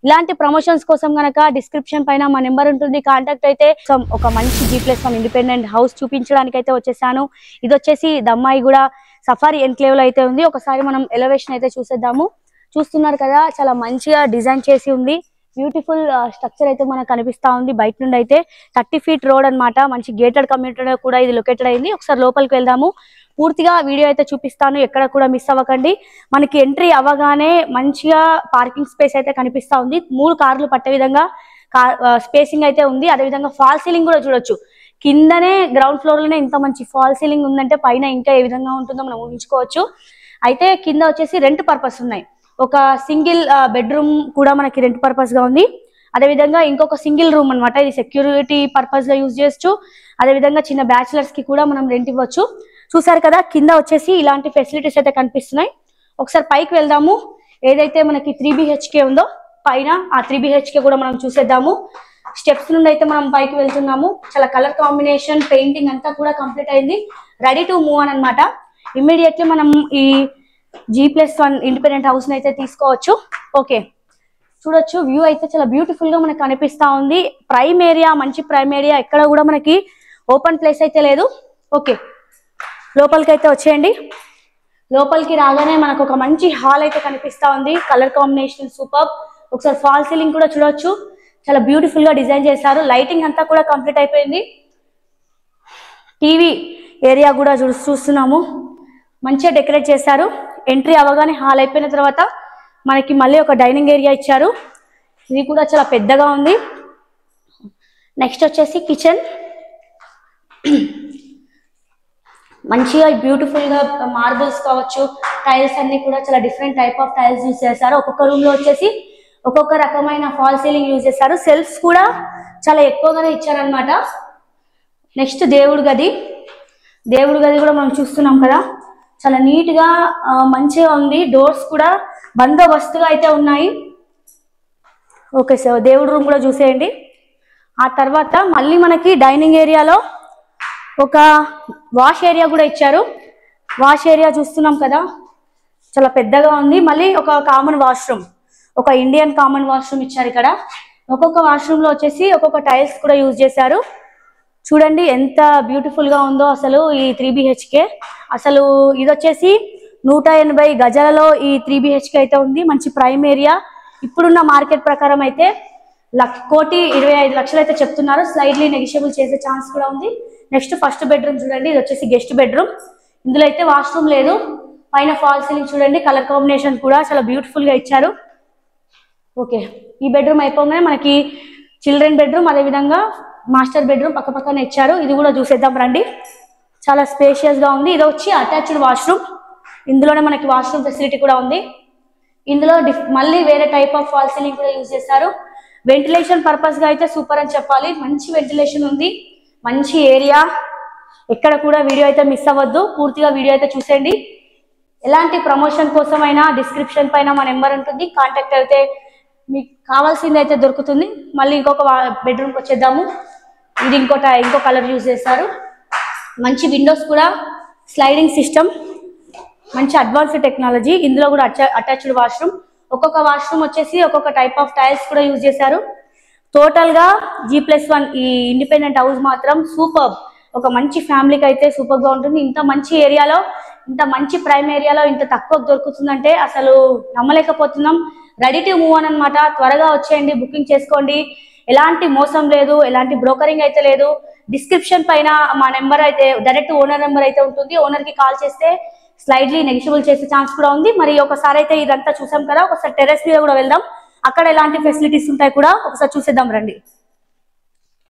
ఇలాంటి ప్రమోషన్స్ కోసం గనక డిస్క్రిప్షన్ పైన మా నెంబర్ ఉంటుంది, కాంటాక్ట్ అయితే. ఒక మంచి G+1 ఇండిపెండెంట్ హౌస్ చూపించడానికి అయితే వచ్చేసాను. ఇది వచ్చేసి దమ్మాయిగూడ సఫారీ ఎన్క్లేవ్ లో అయితే ఉంది. ఒకసారి మనం ఎలివేషన్ అయితే చూసేద్దాము. చూస్తున్నారు కదా, చాలా మంచిగా డిజైన్ చేసి ఉంది. బ్యూటిఫుల్ స్ట్రక్చర్ అయితే మనకు కనిపిస్తా ఉంది. బయట నుండి అయితే 30 feet రోడ్ అన్నమాట. మంచి గేటెడ్ కమ్యూనిటీ కూడా ఇది లొకేటెడ్ అయింది. ఒకసారి లోపలికి వెళ్దాము. పూర్తిగా వీడియో అయితే చూపిస్తాను, ఎక్కడ కూడా మిస్ అవ్వకండి. మనకి ఎంట్రీ అవ్వగానే మంచిగా పార్కింగ్ స్పేస్ అయితే కనిపిస్తా ఉంది. 3 కార్లు పట్టే విధంగా స్పేసింగ్ అయితే ఉంది. అదే విధంగా ఫాల్ సీలింగ్ కూడా చూడొచ్చు. కిందనే గ్రౌండ్ ఫ్లోర్ లోనే ఇంత మంచి ఫాల్ సీలింగ్ ఉందంటే పైన ఇంకా ఏ విధంగా ఉంటుందో మనం ఊహించుకోవచ్చు. అయితే కింద వచ్చేసి రెంట్ పర్పస్ ఉన్నాయి. ఒక సింగిల్ బెడ్రూమ్ కూడా మనకి రెంట్ పర్పస్ గా ఉంది. అదే విధంగా ఇంకొక సింగిల్ రూమ్ అన్నమాట. ఇది సెక్యూరిటీ పర్పస్ గా యూజ్ చేయొచ్చు. అదే విధంగా చిన్న బ్యాచిలర్స్ కి కూడా మనం రెంట్ ఇవ్వచ్చు. చూసారు కదా, కింద వచ్చేసి ఇలాంటి ఫెసిలిటీస్ అయితే కనిపిస్తున్నాయి. ఒకసారి పైకి వెళ్దాము. ఏదైతే మనకి 3 BHK ఉందో పైన ఆ 3 BHK కూడా మనం చూసేద్దాము. స్టెప్స్ నుండి అయితే మనం పైకి వెళ్తున్నాము. చాలా కలర్ కాంబినేషన్, పెయింటింగ్ అంతా కూడా కంప్లీట్ అయింది. రెడీ టు మూవ్ అని అనమాట. ఇమ్మీడియట్లీ మనం ఈ G+1 ఇండిపెండెంట్ హౌస్ ని అయితే తీసుకోవచ్చు. ఓకే, చూడొచ్చు. వ్యూ అయితే చాలా బ్యూటిఫుల్ గా మనకు కనిపిస్తా ఉంది. ప్రైమ్ ఏరియా, మంచి ప్రైమ్ ఏరియా. ఎక్కడ కూడా మనకి ఓపెన్ ప్లేస్ అయితే లేదు. ఓకే, లోపలికి అయితే వచ్చేయండి. లోపలికి రాగానే మనకు ఒక మంచి హాల్ అయితే కనిపిస్తా ఉంది. Colour combination super. ఒకసారి ఫాల్ సీలింగ్ కూడా చూడొచ్చు. చాలా బ్యూటిఫుల్ గా డిజైన్ చేశారు. లైటింగ్ అంతా కూడా కంప్లీట్ అయిపోయింది. టీవీ ఏరియా కూడా చూస్తున్నాము. మంచిగా డెకరేట్ చేశారు. ఎంట్రీ అవ్వగానే హాల్ అయిపోయిన తర్వాత మనకి మళ్ళీ ఒక డైనింగ్ ఏరియా ఇచ్చారు. ఇది కూడా చాలా పెద్దగా ఉంది. నెక్స్ట్ వచ్చేసి కిచెన్. మంచిగా బ్యూటిఫుల్ గా మార్బుల్స్ కావచ్చు, టైల్స్ అన్ని కూడా చాలా different type of tiles use చేశారు. ఒక్కొక్క రూమ్ లో వచ్చేసి ఒక్కొక్క రకమైన ఫాల్ సీలింగ్ యూజ్ చేశారు. సెల్ఫ్స్ కూడా చాలా ఎక్కువగానే ఇచ్చారనమాట. నెక్స్ట్ దేవుడి గది. దేవుడి గది కూడా మనం చూస్తున్నాం కదా, చాలా నీట్ గా మంచిగా ఉంది. డోర్స్ కూడా బందోబస్తుగా అయితే ఉన్నాయి. ఓకే సార్, దేవుడి రూమ్ కూడా చూసేయండి. ఆ తర్వాత మళ్ళీ మనకి డైనింగ్ ఏరియాలో ఒక వాష్ ఏరియా కూడా ఇచ్చారు. వాష్ ఏరియా చూస్తున్నాం కదా, చాలా పెద్దగా ఉంది. మళ్ళీ ఒక కామన్ వాష్రూమ్, ఒక ఇండియన్ కామన్ వాష్రూమ్ ఇచ్చారు ఇక్కడ. ఒక్కొక్క వాష్రూమ్ లో వచ్చేసి ఒక్కొక్క టైల్స్ కూడా యూజ్ చేశారు. చూడండి ఎంత బ్యూటిఫుల్ గా ఉందో అసలు ఈ 3 BHK. అసలు ఇది వచ్చేసి 180 గజాలలో ఈ 3 BHK అయితే ఉంది. మంచి ప్రైమ్ ఏరియా. ఇప్పుడున్న మార్కెట్ ప్రకారం అయితే 1,25,00,000 అయితే చెప్తున్నారు. స్లైడ్లీ నెగిషియబుల్ చేసే ఛాన్స్ కూడా ఉంది. నెక్స్ట్ ఫస్ట్ బెడ్రూమ్ చూడండి. ఇది వచ్చేసి గెస్ట్ బెడ్రూమ్. ఇందులో అయితే వాష్రూమ్ లేదు. పైన ఫాల్ సీలింగ్ చూడండి. కలర్ కాంబినేషన్ కూడా చాలా బ్యూటిఫుల్ గా ఇచ్చారు. ఓకే, ఈ బెడ్రూమ్ అయిపోగానే మనకి చిల్డ్రన్ బెడ్రూమ్, అదే విధంగా మాస్టర్ బెడ్రూమ్ పక్క పక్కన ఇచ్చారు. ఇది కూడా చూసేద్దాం రండి. చాలా స్పేషియస్ గా ఉంది. ఇది వచ్చి అటాచ్డ్ వాష్రూమ్. ఇందులోనే మనకి వాష్రూమ్ ఫెసిలిటీ కూడా ఉంది. ఇందులో మళ్ళీ వేరే టైప్ ఆఫ్ ఫాల్ సీలింగ్ కూడా యూజ్ చేశారు. వెంటిలేషన్ పర్పస్ గా అయితే సూపర్ అని చెప్పాలి. మంచి వెంటిలేషన్ ఉంది, మంచి ఏరియా. ఎక్కడ కూడా వీడియో అయితే మిస్ అవ్వద్దు. పూర్తిగా వీడియో అయితే చూసేయండి. ఎలాంటి ప్రమోషన్ కోసమైనా డిస్క్రిప్షన్ పైన మా నెంబర్ ఉంటుంది, కాంటాక్ట్ అయితే మీకు కావాల్సింది అయితే దొరుకుతుంది. మళ్ళీ ఇంకొక బెడ్రూమ్కి వచ్చేద్దాము. ఇది ఇంకో కలర్ యూజ్ చేస్తారు. మంచి విండోస్ కూడా, స్లైడింగ్ సిస్టమ్, మంచి అడ్వాన్స్డ్ టెక్నాలజీ. ఇందులో కూడా అటాచ్డ్ వాష్రూమ్. ఒక్కొక్క వాష్రూమ్ వచ్చేసి ఒక్కొక్క టైప్ ఆఫ్ టైల్స్ కూడా యూజ్ చేశారు. టోటల్ గా G+1 ఈ ఇండిపెండెంట్ హౌస్ మాత్రం సూపర్. ఒక మంచి ఫ్యామిలీకి అయితే సూపర్ గా ఉంటుంది. ఇంత మంచి ఏరియాలో, ఇంత మంచి ప్రైమ్ ఏరియాలో ఇంత తక్కువ దొరుకుతుందంటే అసలు నమ్మలేకపోతున్నాం. రెడీ టు మూవ్ అని అనమాట. త్వరగా వచ్చేయండి, బుకింగ్ చేసుకోండి. ఎలాంటి మోసం లేదు, ఎలాంటి బ్రోకరింగ్ అయితే లేదు. డిస్క్రిప్షన్ పైన మా నెంబర్ అయితే డైరెక్ట్ ఓనర్ నెంబర్ అయితే ఉంటుంది. ఓనర్ కి కాల్ చేస్తే స్లైడ్లీ నెగిషియబుల్ చేసే ఛాన్స్ కూడా ఉంది. మరి ఒకసారి అయితే ఇదంతా చూసాం కదా, ఒకసారి టెర్రస్ మీద కూడా వెళ్దాం. అక్కడ ఎలాంటి ఫెసిలిటీస్ ఉంటాయి కూడా ఒకసారి చూసేద్దాం రండి.